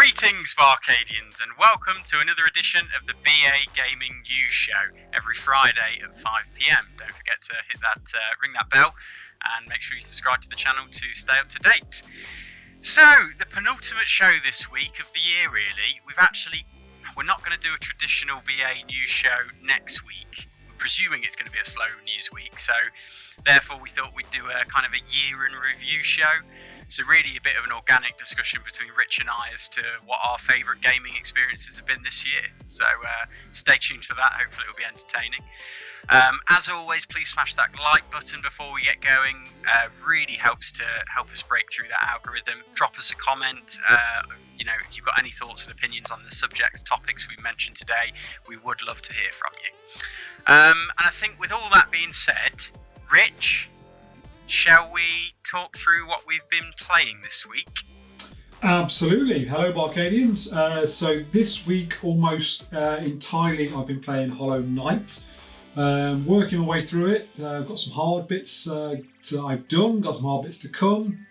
Greetings, BArcadians, and welcome to another edition of the BA Gaming News Show every Friday at 5 PM. Don't forget to hit that, ring that bell, and make sure you subscribe to the channel to stay up to date. So, the penultimate show this week of the year, really. We're not going to do a traditional BA News show next week. We're presuming it's going to be a slow news week, so therefore we thought we'd do a kind of a year in review show. So really a bit of an organic discussion between Rich and I as to what our favourite gaming experiences have been this year. So stay tuned for that, hopefully it'll be entertaining. As always, please smash that like button before we get going. Really helps to help us break through that algorithm. Drop us a comment. If you've got any thoughts and opinions on the subjects, topics we mentioned today, we would love to hear from you. And I think with all that being said, Rich, shall we talk through what we've been playing this week? Absolutely. Hello, BArcadians. So this week, almost entirely, I've been playing Hollow Knight. Working my way through it. I've got some hard bits I've done, got some hard bits to come.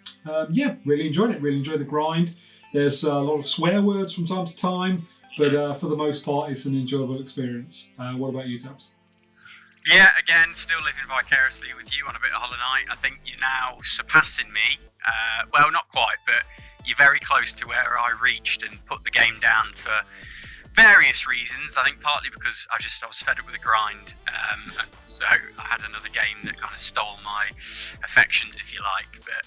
Really enjoying it. Really enjoying the grind. There's a lot of swear words from time to time, but for the most part, it's an enjoyable experience. What about you, Tabs? Yeah, again, still living vicariously with you on a bit of Hollow Knight. I think you're now surpassing me. Well, not quite, but you're very close to where I reached and put the game down for various reasons. I think partly because I was fed up with the grind, and so I had another game that kind of stole my affections, if you like. But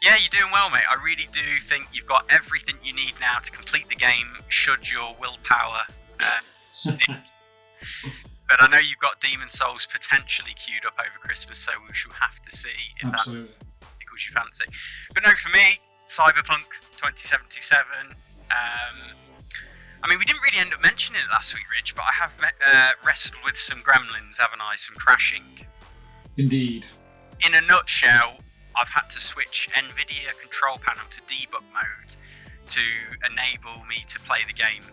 yeah, you're doing well, mate. I really do think you've got everything you need now to complete the game, should your willpower stick. But I know you've got Demon Souls potentially queued up over Christmas, so we shall have to see if Absolutely. that tickles your fancy. But no, for me, Cyberpunk 2077. We didn't really end up mentioning it last week, Rich, but I have wrestled with some gremlins, haven't I? Some crashing. Indeed. In a nutshell, I've had to switch NVIDIA control panel to debug mode to enable me to play the game.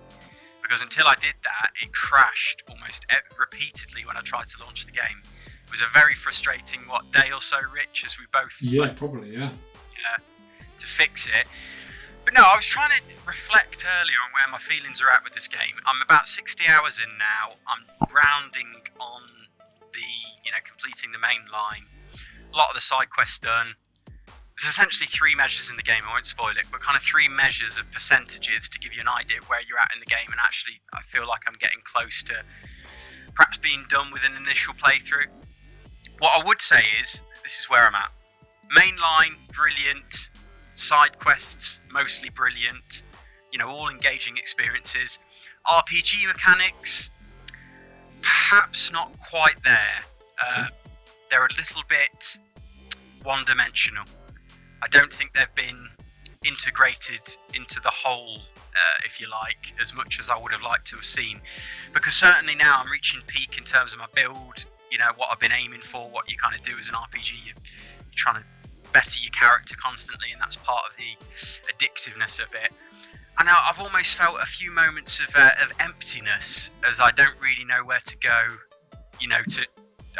Because until I did that, it crashed almost repeatedly when I tried to launch the game. It was a very frustrating, day or so, Rich, as we both... Yeah, probably, yeah. To fix it. But no, I was trying to reflect earlier on where my feelings are at with this game. I'm about 60 hours in now. I'm rounding on completing the main line. A lot of the side quests done. There's essentially three measures in the game, I won't spoil it, but kind of three measures of percentages to give you an idea of where you're at in the game, and actually I feel like I'm getting close to perhaps being done with an initial playthrough. What I would say is, this is where I'm at. Main line, brilliant. Side quests, mostly brilliant. All engaging experiences. RPG mechanics, perhaps not quite there. They're a little bit one-dimensional. I don't think they've been integrated into the whole, if you like, as much as I would have liked to have seen. Because certainly now I'm reaching peak in terms of my build, what I've been aiming for, what you kind of do as an RPG. You're trying to better your character constantly, and that's part of the addictiveness of it. And I've almost felt a few moments of emptiness, as I don't really know where to go,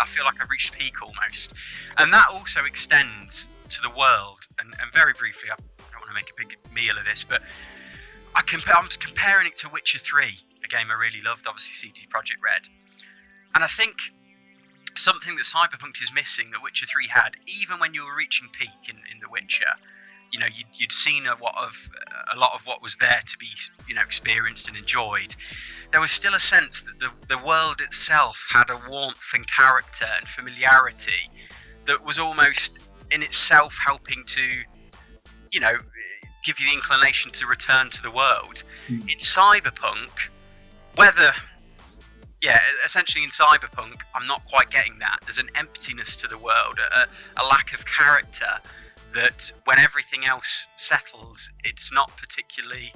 I feel like I've reached peak almost. And that also extends to the world, and very briefly, I don't want to make a big meal of this, but I'm comparing it to Witcher 3, a game I really loved, obviously CD Projekt Red. And I think something that Cyberpunk is missing that Witcher 3 had, even when you were reaching peak in The Witcher, you'd seen a lot of what was there to be, experienced and enjoyed. There was still a sense that the world itself had a warmth and character and familiarity that was almost in itself helping to, give you the inclination to return to the world. In Cyberpunk, essentially in Cyberpunk, I'm not quite getting that. There's an emptiness to the world, a lack of character that when everything else settles, it's not particularly,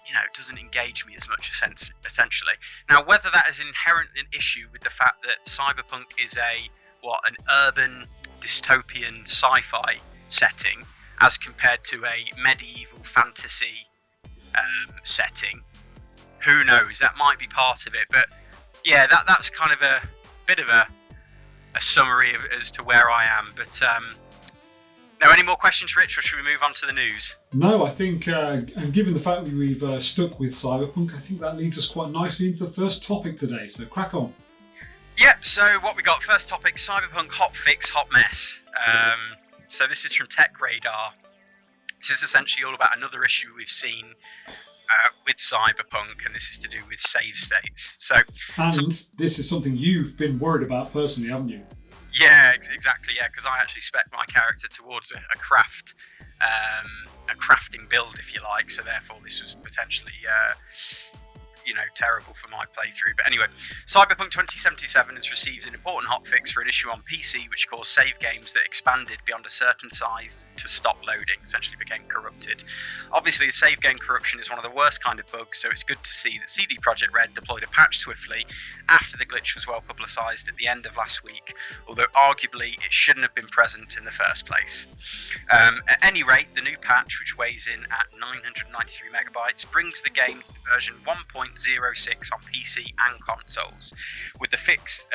it doesn't engage me as much, essentially. Now, whether that is inherent an issue with the fact that Cyberpunk is an urban dystopian sci-fi setting as compared to a medieval fantasy setting, who knows? That might be part of it, but yeah, that's kind of a bit of a summary as to where I am. But Now, any more questions, Rich, or should we move on to the news? No, I think, and given the fact that we've stuck with Cyberpunk, I think that leads us quite nicely into the first topic today. So crack on. Yep, so what we got, first topic, Cyberpunk hot fix, hot mess. So this is from Tech Radar. This is essentially all about another issue we've seen with Cyberpunk, and this is to do with save states. This is something you've been worried about personally, haven't you? Yeah, exactly. Yeah, because I actually spec my character towards a crafting build, if you like. So therefore, this was potentially, terrible for my playthrough. But anyway, Cyberpunk 2077 has received an important hotfix for an issue on PC, which caused save games that expanded beyond a certain size to stop loading, essentially became corrupted. Obviously, the save game corruption is one of the worst kind of bugs, so it's good to see that CD Projekt Red deployed a patch swiftly after the glitch was well publicised at the end of last week, although arguably it shouldn't have been present in the first place. At any rate, the new patch, which weighs in at 993 megabytes, brings the game to version 1.06 on PC and consoles, with the fix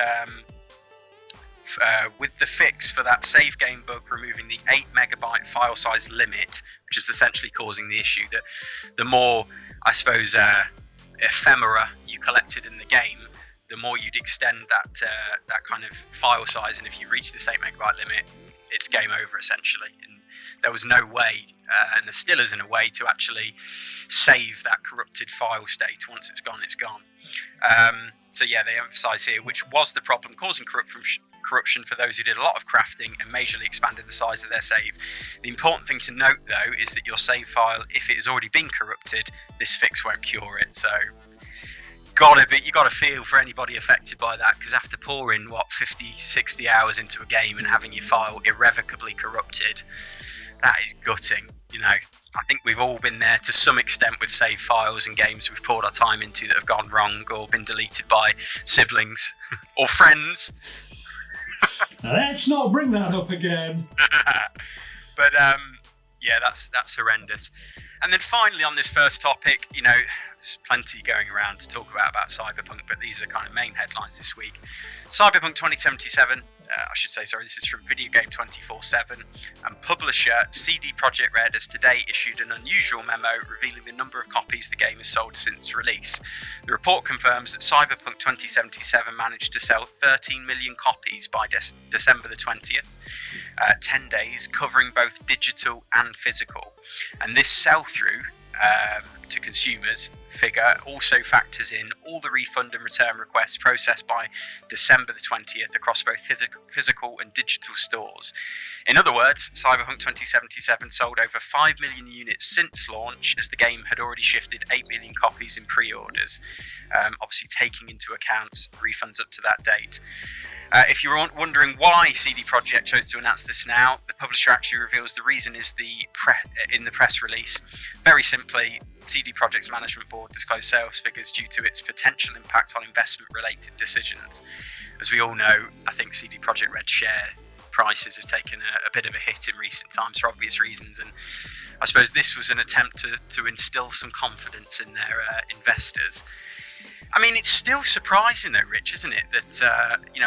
for that save game bug removing the 8 megabyte file size limit, which is essentially causing the issue that the more, I suppose, ephemera you collected in the game, the more you'd extend that kind of file size, and if you reach this 8 megabyte limit, it's game over essentially. And there was no way, and there still isn't a way, to actually save that corrupted file state. Once it's gone, it's gone. So yeah, they emphasise here, which was the problem causing corruption for those who did a lot of crafting and majorly expanded the size of their save. The important thing to note, though, is that your save file, if it has already been corrupted, this fix won't cure it. So you got to feel for anybody affected by that, because after pouring 50-60 hours into a game and having your file irrevocably corrupted, that is gutting. I think we've all been there to some extent with save files and games we've poured our time into that have gone wrong or been deleted by siblings or friends. Now, let's not bring that up again. But yeah, that's horrendous. And then finally, on this first topic, there's plenty going around to talk about Cyberpunk, but these are kind of main headlines this week. Cyberpunk 2077, this is from Video Game 24/7, and publisher CD Projekt Red has today issued an unusual memo revealing the number of copies the game has sold since release. The report confirms that Cyberpunk 2077 managed to sell 13 million copies by December the 20th, 10 days, covering both digital and physical. And this sell-through to consumers figure also factors in all the refund and return requests processed by December the 20th across both physical and digital stores. In other words, Cyberpunk 2077 sold over 5 million units since launch, as the game had already shifted 8 million copies in pre-orders, obviously taking into account refunds up to that date. If you're wondering why CD Projekt chose to announce this now, the publisher actually reveals the reason is in the press release. Very simply, CD Projekt's management board disclosed sales figures due to its potential impact on investment-related decisions. As we all know, I think CD Projekt Red share prices have taken a bit of a hit in recent times for obvious reasons, and I suppose this was an attempt to instill some confidence in their investors. I mean, it's still surprising though, Rich, isn't it? That,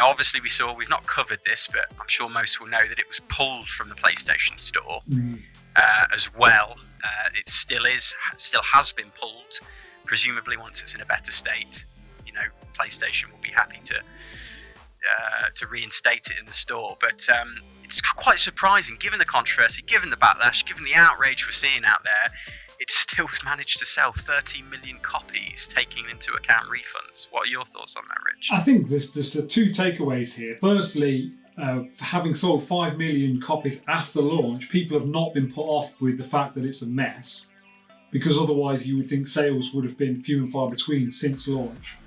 obviously we've not covered this, but I'm sure most will know that it was pulled from the PlayStation Store as well. It still has been pulled. Presumably once it's in a better state, PlayStation will be happy to reinstate it in the store. But it's quite surprising, given the controversy, given the backlash, given the outrage we're seeing out there. It's still managed to sell 13 million copies, taking into account refunds. What are your thoughts on that, Rich? I think there's two takeaways here. Firstly, having sold 5 million copies after launch, people have not been put off with the fact that it's a mess, because otherwise you would think sales would have been few and far between since launch.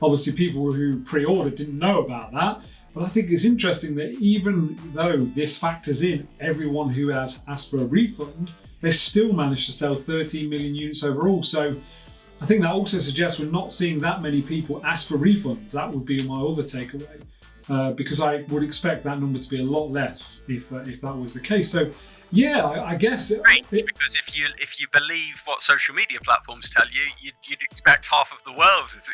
Obviously, people who pre-ordered didn't know about that, but I think it's interesting that even though this factors in everyone who has asked for a refund, they still managed to sell 13 million units overall. So I think that also suggests we're not seeing that many people ask for refunds. That would be my other takeaway, because I would expect that number to be a lot less if that was the case. So yeah, I guess strange, because if you believe what social media platforms tell you, you'd expect half of the world has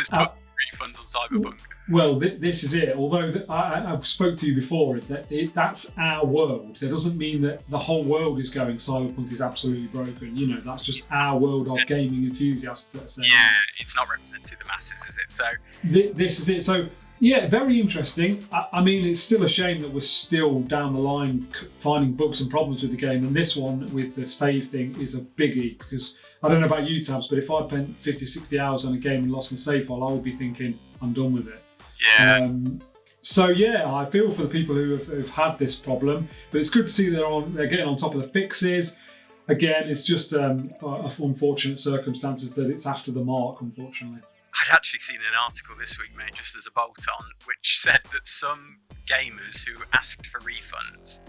put refunds on Cyberpunk. Well, this is it. Although I've spoke to you before, that's our world. That doesn't mean that the whole world is going Cyberpunk is absolutely broken. You know, that's just our world of gaming enthusiasts that are saying. Yeah, it's not representing the masses, is it? So this is it. So yeah, very interesting. I mean, it's still a shame that we're still down the line finding bugs and problems with the game. And this one with the save thing is a biggie, because I don't know about you, Tabs, but if I spent 50, 60 hours on a game and lost my save file, I would be thinking, I'm done with it. Yeah. So yeah, I feel for the people who have had this problem, but it's good to see they're getting on top of the fixes. Again, it's just unfortunate circumstances that it's after the mark, unfortunately. I'd actually seen an article this week, mate, just as a bolt-on, which said that some gamers who asked for refunds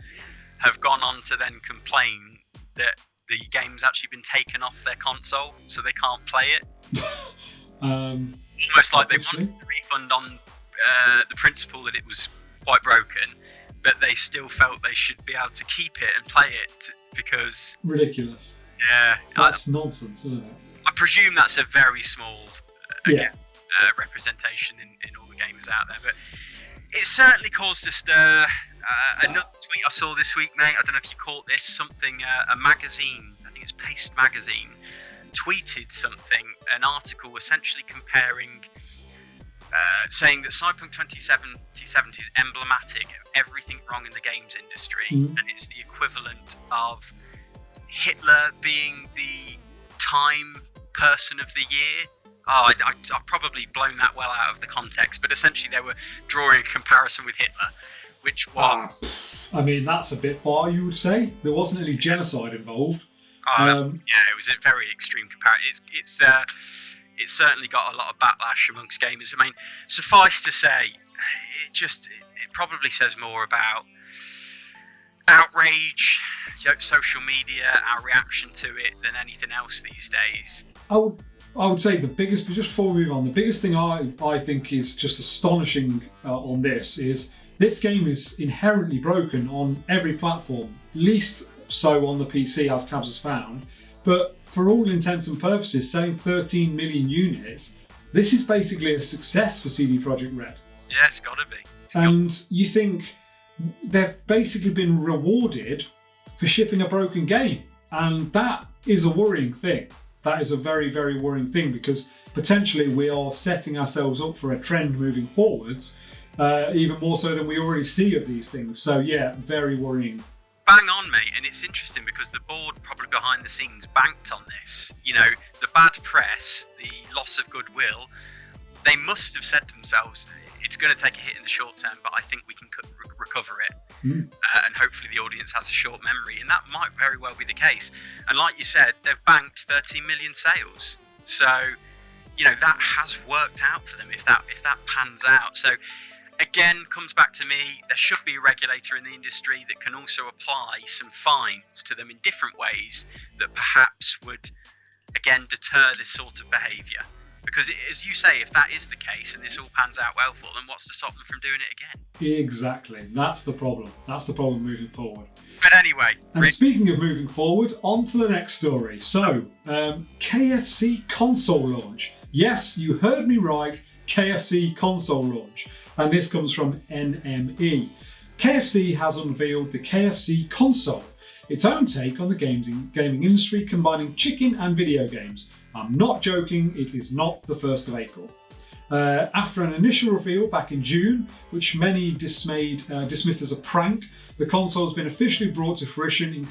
have gone on to then complain that the game's actually been taken off their console, so they can't play it. Almost like they wanted a refund on the principle that it was quite broken, but they still felt they should be able to keep it and play it because... Ridiculous. Yeah. That's nonsense, isn't it? I presume that's a very small... representation in all the gamers out there, but it certainly caused a stir. Another tweet I saw this week, mate, I don't know if you caught this, something, a magazine, I think it's Paste magazine, tweeted something, an article essentially comparing, saying that Cyberpunk 2077 is emblematic of everything wrong in the games industry, and it's the equivalent of Hitler being the Time Person of the Year. Oh, I've probably blown that well out of the context, but essentially they were drawing a comparison with Hitler, which was... I mean, that's a bit far, you would say. There wasn't any genocide involved. Yeah, it was a very extreme comparison. It's certainly got a lot of backlash amongst gamers. I mean, suffice to say, it probably says more about outrage, social media, our reaction to it, than anything else these days. I would say the biggest, just before we move on, the biggest thing I think is just astonishing on this is this game is inherently broken on every platform, least so on the PC as Tabs has found, but for all intents and purposes, selling 13 million units, this is basically a success for CD Projekt Red. Yeah, it's gotta be. You think they've basically been rewarded for shipping a broken game, and that is a worrying thing. That is a very, very worrying thing, because potentially we are setting ourselves up for a trend moving forwards, even more so than we already see of these things. So yeah, very worrying. Bang on, mate. And it's interesting because the board probably behind the scenes banked on this. You know, the bad press, the loss of goodwill, they must have said to themselves, it's going to take a hit in the short term, but I think we can recover it. And hopefully the audience has a short memory, and that might very well be the case. And like you said, they've banked 13 million sales, so you know that has worked out for them if that pans out. So again, comes back to me, there should be a regulator in the industry that can also apply some fines to them in different ways that perhaps would again deter this sort of behaviour. Because as you say, if that is the case and this all pans out well for them, what's to stop them from doing it again? Exactly. That's the problem. That's the problem moving forward. But anyway. And speaking of moving forward, on to the next story. So, KFC Console Launch. Yes, you heard me right. KFC Console Launch. And this comes from NME. KFC has unveiled the KFC Console, its own take on the gaming industry, combining chicken and video games. I'm not joking, it is not the 1st of April. After an initial reveal back in June, which many dismissed as a prank, the console has been officially brought to fruition in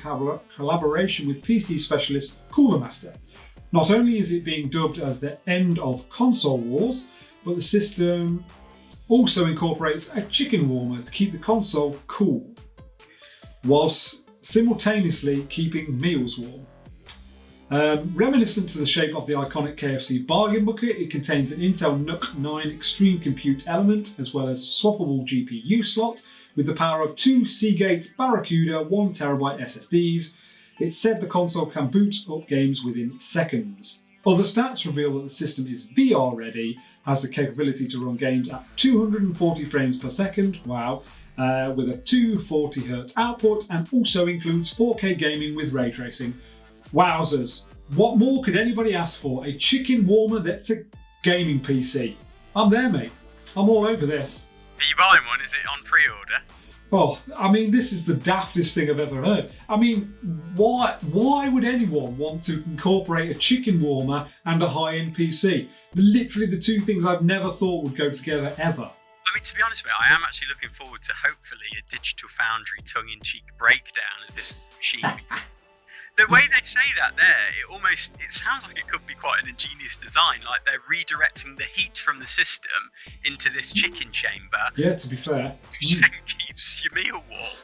collaboration with PC specialist Cooler Master. Not only is it being dubbed as the end of console wars, but the system also incorporates a chicken warmer to keep the console cool, whilst simultaneously keeping meals warm. Reminiscent to the shape of the iconic KFC bargain bucket, it contains an Intel NUC 9 Extreme Compute element, as well as a swappable GPU slot with the power of 2 Seagate Barracuda 1TB SSDs. It's said the console can boot up games within seconds. Other stats reveal that the system is VR ready, has the capability to run games at 240 frames per second, wow, with a 240Hz output, and also includes 4K gaming with ray tracing. Wowzers, what more could anybody ask for? A chicken warmer that's a gaming PC. I'm there, mate. I'm all over this. Are you buying one? Is it on pre-order? Oh, I mean, this is the daftest thing I've ever heard. I mean, why would anyone want to incorporate a chicken warmer and a high-end PC? Literally the two things I've never thought would go together ever. I mean, to be honest with you, I am actually looking forward to hopefully a Digital Foundry tongue-in-cheek breakdown of this machine. Because the way they say that there, it sounds like it could be quite an ingenious design. Like they're redirecting the heat from the system into this chicken chamber. Yeah, to be fair. Which then keeps your meal warm.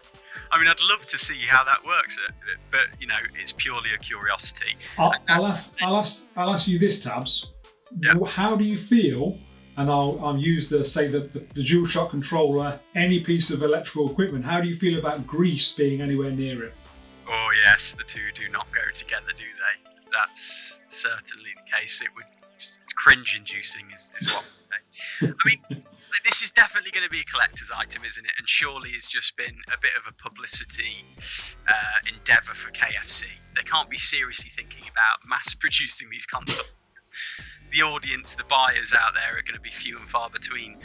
I mean, I'd love to see how that works, but you know, it's purely a curiosity. I'll ask you this, Tabs. Yeah. How do you feel? And I'll use the DualShock controller, any piece of electrical equipment. How do you feel about grease being anywhere near it? Oh yes, the two do not go together, do they? That's certainly the case. It would cringe-inducing, is what I say. I mean, this is definitely going to be a collector's item, isn't it? And surely it's just been a bit of a publicity endeavour for KFC. They can't be seriously thinking about mass-producing these consoles. The audience, the buyers out there are going to be few and far between.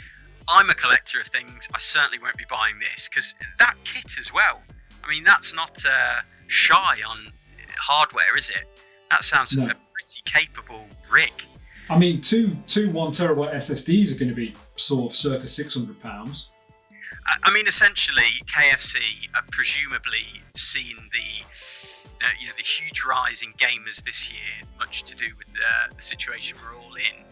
I'm a collector of things. I certainly won't be buying this, because that kit as well. I mean, that's not shy on hardware, is it? That sounds a pretty capable rig. I mean, two 1 terabyte SSDs are going to be sort of circa £600. I mean, essentially, KFC are presumably seen the huge rise in gamers this year, much to do with the situation we're all in.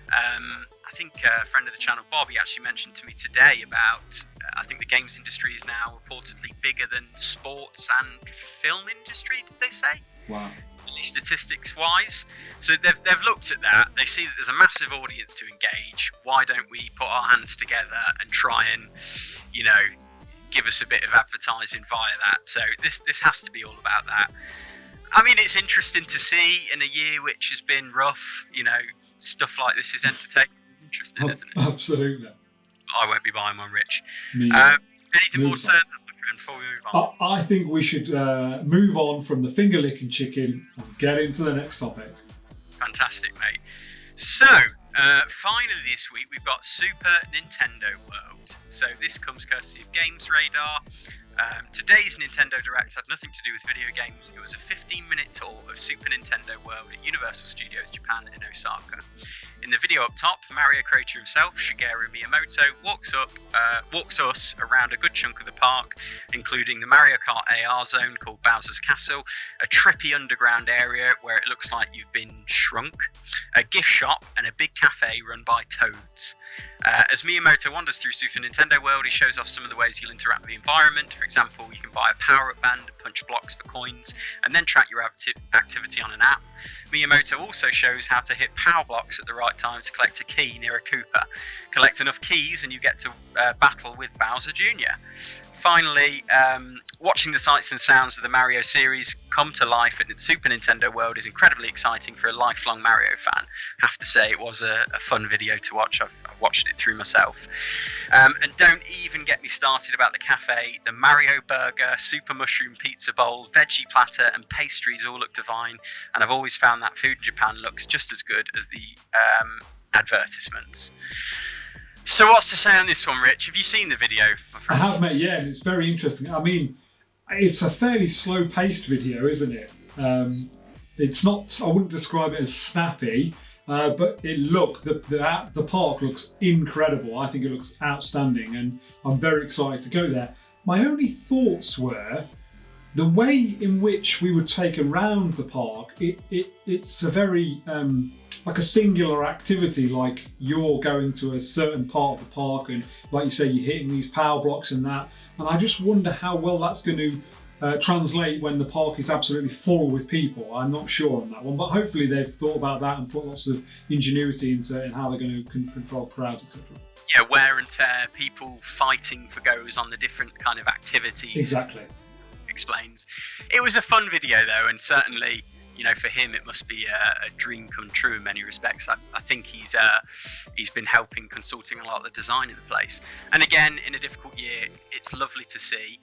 I think a friend of the channel, Bobby, actually mentioned to me today about, I think the games industry is now reportedly bigger than sports and film industry, did they say? Wow. At least statistics-wise. So they've looked at that. They see that there's a massive audience to engage. Why don't we put our hands together and try and, give us a bit of advertising via that? So this has to be all about that. I mean, it's interesting to see in a year which has been rough, stuff like this is entertaining. Interesting, isn't it? Absolutely. I won't be buying one, Rich. Anything more to say before we move on? I think we should move on from the finger licking chicken and get into the next topic. Fantastic, mate. So, finally this week we've got Super Nintendo World. So this comes courtesy of Games Radar. Today's Nintendo Direct had nothing to do with video games. It was a 15-minute tour of Super Nintendo World at Universal Studios Japan in Osaka. In the video up top, Mario creator himself, Shigeru Miyamoto, walks us around a good chunk of the park, including the Mario Kart AR zone called Bowser's Castle, a trippy underground area where it looks like you've been shrunk, a gift shop, and a big cafe run by toads. As Miyamoto wanders through Super Nintendo World, he shows off some of the ways you'll interact with the environment. For example, you can buy a power-up band and punch blocks for coins, and then track your activity on an app. Miyamoto also shows how to hit power blocks at the right time to collect a key near a Koopa. Collect enough keys and you get to battle with Bowser Jr. Finally, watching the sights and sounds of the Mario series come to life at the Super Nintendo World is incredibly exciting for a lifelong Mario fan. I have to say it was a fun video to watch. I've watched it through myself. And don't even get me started about the cafe. The Mario Burger, Super Mushroom Pizza Bowl, Veggie Platter and pastries all look divine, and I've always found that food in Japan looks just as good as the advertisements. So what's to say on this one, Rich? Have you seen the video, my friend? I have, mate, yeah, and it's very interesting. I mean, it's a fairly slow-paced video, isn't it? It's not, I wouldn't describe it as snappy, but the park looks incredible. I think it looks outstanding, and I'm very excited to go there. My only thoughts were the way in which we were taken around the park. It's a very like a singular activity, like you're going to a certain part of the park and, like you say, you're hitting these power blocks and that. And I just wonder how well that's going to translate when the park is absolutely full with people. I'm not sure on that one, but hopefully they've thought about that and put lots of ingenuity into how they're going to control crowds, etc. Yeah, wear and tear, people fighting for goes on the different kind of activities. Exactly. Explains. It was a fun video though, and certainly, for him it must be a dream come true in many respects. I think he's been helping, consulting a lot of the design of the place. And again, in a difficult year, it's lovely to see.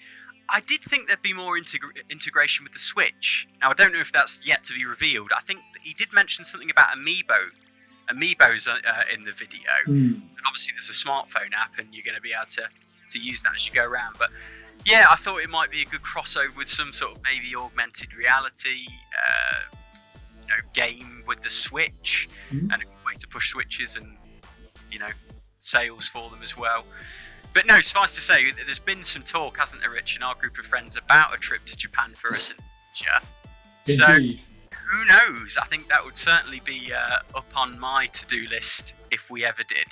I did think there'd be more integration with the Switch. Now, I don't know if that's yet to be revealed. I think he did mention something about Amiibo amiibos in the video. Mm. And obviously there's a smartphone app, and you're going to be able to use that as you go around. But yeah, I thought it might be a good crossover with some sort of maybe augmented reality game with the Switch, and a good way to push Switches and sales for them as well. But no, suffice to say, there's been some talk, hasn't there, Rich, in our group of friends about a trip to Japan for us in the future. Indeed. So who knows? I think that would certainly be up on my to-do list if we ever did.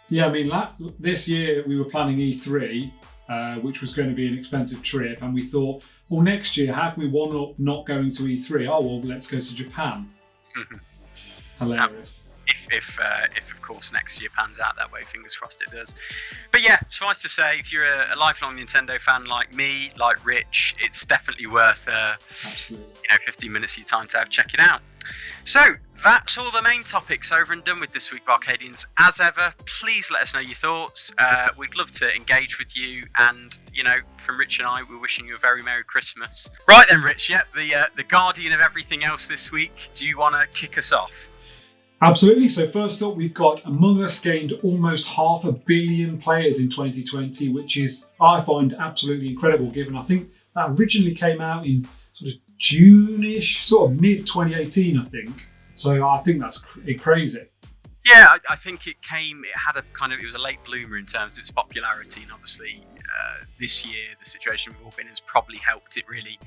Yeah, I mean, this year we were planning E3, which was going to be an expensive trip, and we thought, well, next year, how can we one up not going to E3? Oh, well, let's go to Japan. Hilarious. If of course next year pans out that way, fingers crossed it does. But yeah, suffice to say, if you're a lifelong Nintendo fan like me, like Rich, it's definitely worth 15 minutes of your time to check it out. So that's all the main topics over and done with this week, Barcadians. As ever, please let us know your thoughts. We'd love to engage with you, and from Rich and I, we're wishing you a very Merry Christmas. Right then, Rich, the guardian of everything else this week. Do you want to kick us off? Absolutely. So first up, we've got Among Us gained almost 500 million players in 2020, which is, I find, absolutely incredible, given I think that originally came out in sort of June-ish, sort of mid-2018, I think. So I think that's crazy. Yeah, I think it was a late bloomer in terms of its popularity, and obviously this year the situation we've all been in has probably helped it really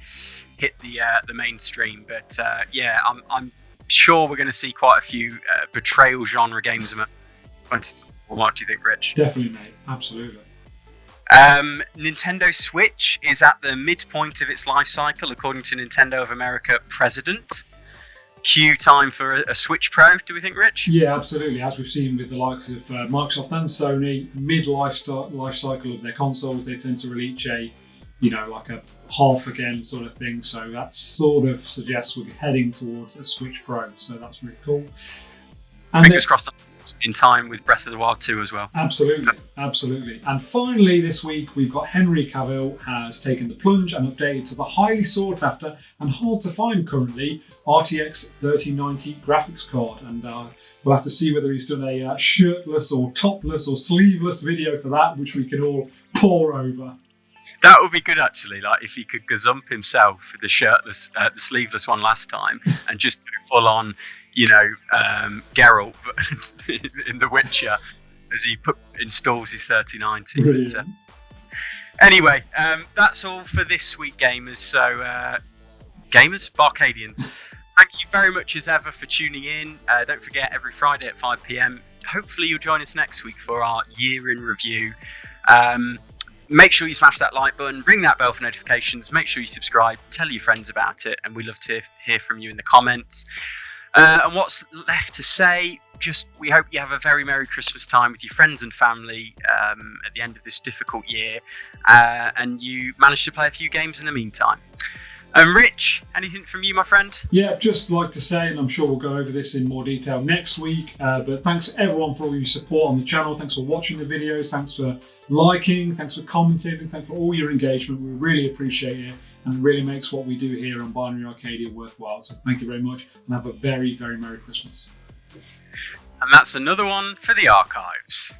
hit the mainstream. But I'm sure we're going to see quite a few betrayal genre games in 2024. What do you think, Rich? Definitely, mate. Absolutely. Nintendo Switch is at the midpoint of its life cycle, according to Nintendo of America president. Cue time for a Switch Pro, do we think, Rich? Yeah, absolutely. As we've seen with the likes of Microsoft and Sony, mid-life cycle of their consoles, they tend to release a half again sort of thing. So that sort of suggests we're heading towards a Switch Pro. So that's really cool. And fingers crossed in time with Breath of the Wild 2 as well. Absolutely. And finally this week we've got Henry Cavill has taken the plunge and updated to the highly sought after and hard to find currently RTX 3090 graphics card. And we'll have to see whether he's done a shirtless or topless or sleeveless video for that, which we can all pour over. That would be good, actually. Like if he could gazump himself for the shirtless, the sleeveless one last time, and just go full on, Geralt in The Witcher as he installs his 3090. But, anyway, that's all for this week, gamers. So, Barcadians, thank you very much as ever for tuning in. Don't forget, every Friday at 5 p.m. Hopefully, you'll join us next week for our year in review. Make sure you smash that like button, ring that bell for notifications, make sure you subscribe, tell your friends about it, and we love to hear from you in the comments. And what's left to say, we hope you have a very Merry Christmas time with your friends and family at the end of this difficult year, and you manage to play a few games in the meantime. Rich, anything from you, my friend? Yeah, just like to say, and I'm sure we'll go over this in more detail next week, but thanks everyone for all your support on the channel. Thanks for watching the videos, thanks for liking, thanks for commenting, and thanks for all your engagement. We really appreciate it, and it really makes what we do here on Binary Arcadia worthwhile. So thank you very much, and have a very, very Merry Christmas. And that's another one for the archives.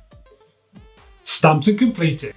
Stamped and completed.